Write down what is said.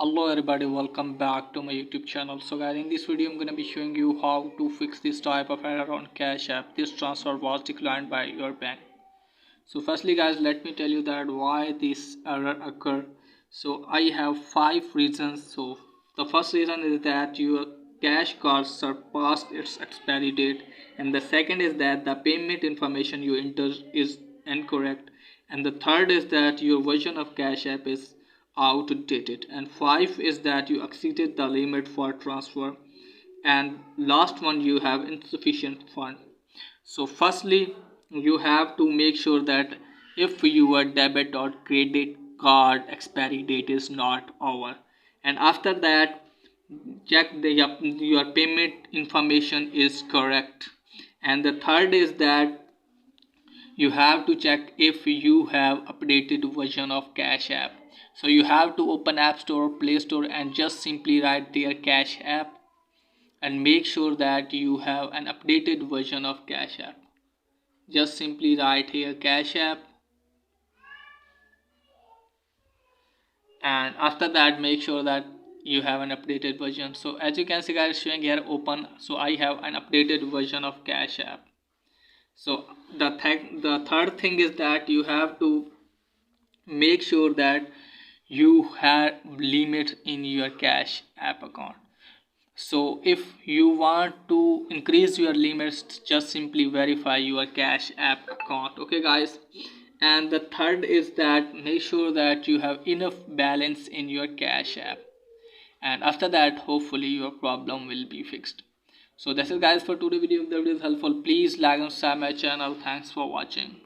Hello everybody, welcome back to my YouTube channel. So guys, in this video I'm going to be showing you how to fix this type of error on Cash App. This transfer was declined by your bank. So firstly guys, let me tell you that why this error occurred. So I have 5 reasons. So the first reason is that your cash card surpassed its expiry date, and the second is that the payment information you entered is incorrect, and the third is that your version of Cash App is outdated, and 5 is that you exceeded the limit for transfer, and last one, you have insufficient fund. So firstly, you have to make sure that if your debit or credit card expiry date is not over, and after that check your payment information is correct, and the third is that you have to check if you have updated version of Cash App. So you have to open App Store, Play Store, and just simply write there Cash App, and make sure that you have an updated version of Cash App. Just simply write here Cash App, and after that make sure that you have an updated version. So as you can see guys, showing here open, so I have an updated version of Cash App. So the third thing is that you have to make sure that you have limit in your Cash App account. So if you want to increase your limits, just simply verify your Cash App account. Okay guys, and the third is that make sure that you have enough balance in your Cash App, and after that hopefully your problem will be fixed. So that's it guys for today's video. If the video is helpful, please like and subscribe my channel. Thanks for watching.